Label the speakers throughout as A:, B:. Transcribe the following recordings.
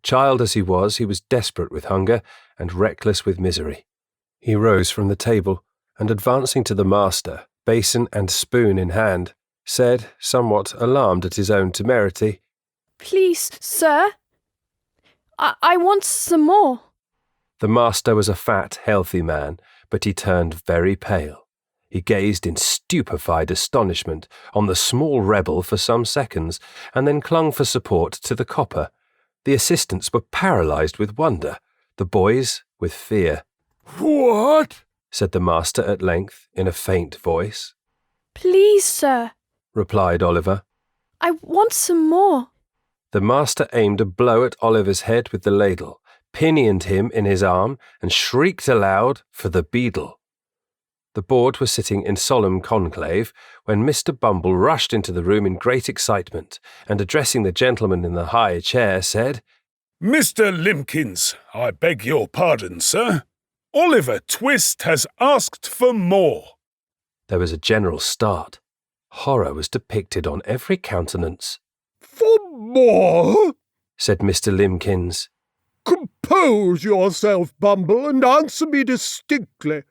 A: Child as he was desperate with hunger and reckless with misery. He rose from the table and, advancing to the master, basin and spoon in hand, said, somewhat alarmed at his own temerity,
B: "Please, sir, I want some more."
A: The master was a fat, healthy man, but he turned very pale. He gazed in stupefied astonishment on the small rebel for some seconds, and then clung for support to the copper. The assistants were paralysed with wonder, the boys with fear.
C: "What?"
A: said the master at length, in a faint voice.
B: "Please, sir,"
A: replied Oliver.
B: "I want some more."
A: The master aimed a blow at Oliver's head with the ladle, pinioned him in his arm, and shrieked aloud for the beadle. The board were sitting in solemn conclave when Mr. Bumble rushed into the room in great excitement, and addressing the gentleman in the high chair, said,
C: "Mr. Limpkins, I beg your pardon, sir. Oliver Twist has asked for more."
A: There was a general start. Horror was depicted on every countenance.
D: "For more?"
A: said Mr. Limpkins.
D: "Compose yourself, Bumble, and answer me distinctly.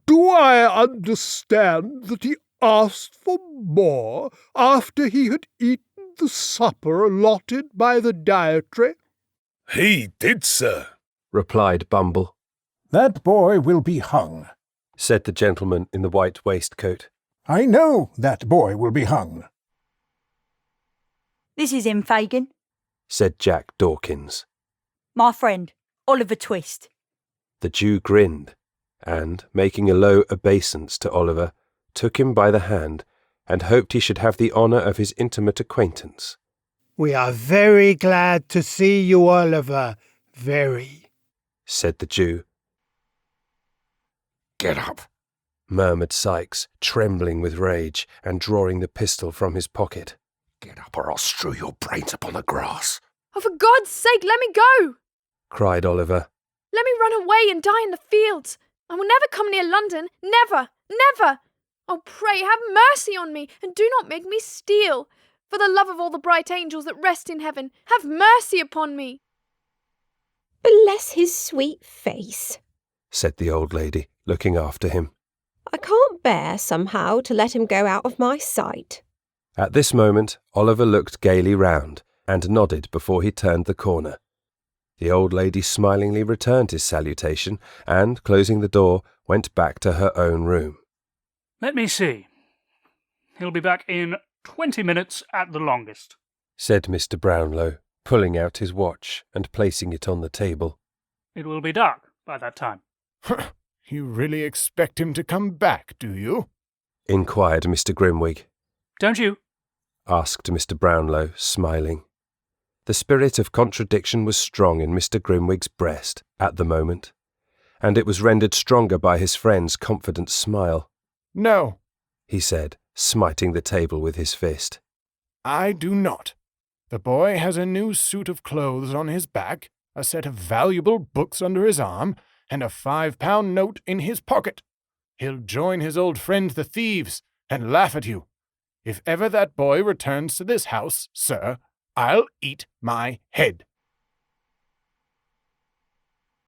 D: Do I understand that he asked for more after he had eaten the supper allotted by the dietary?"
C: "He did, sir,"
A: replied Bumble.
E: "That boy will be hung,"
A: said the gentleman in the white waistcoat.
E: "I know that boy will be hung."
F: "This is him, Fagin,"
A: said Jack Dawkins.
F: "My friend, Oliver Twist."
A: The Jew grinned, and, making a low obeisance to Oliver, took him by the hand, and hoped he should have the honour of his intimate acquaintance.
G: "We are very glad to see you, Oliver, very,"
A: said the Jew.
H: "Get up,"
A: murmured Sikes, trembling with rage, and drawing the pistol from his pocket.
H: "Get up, or I'll strew your brains upon the grass."
B: "Oh, for God's sake, let me go!"
A: cried Oliver.
B: "Let me run away and die in the fields. I will never come near London, never, never. Oh, pray, have mercy on me, and do not make me steal. For the love of all the bright angels that rest in heaven, have mercy upon me."
I: "Bless his sweet face,"
A: said the old lady, looking after him.
I: "I can't bear, somehow, to let him go out of my sight."
A: At this moment, Oliver looked gaily round, and nodded before he turned the corner. The old lady smilingly returned his salutation, and, closing the door, went back to her own room.
J: "Let me see. He'll be back in 20 minutes at the longest,"
A: said Mr. Brownlow, pulling out his watch and placing it on the table.
J: "It will be dark by that time."
E: "You really expect him to come back, do you?"
A: inquired Mr. Grimwig.
J: "Don't you?"
A: asked Mr. Brownlow, smiling. The spirit of contradiction was strong in Mr. Grimwig's breast at the moment, and it was rendered stronger by his friend's confident smile.
E: "No,"
A: he said, smiting the table with his fist.
E: "I do not. The boy has a new suit of clothes on his back, a set of valuable books under his arm, and a £5 note in his pocket. He'll join his old friends the thieves, and laugh at you. If ever that boy returns to this house, sir, I'll eat my head."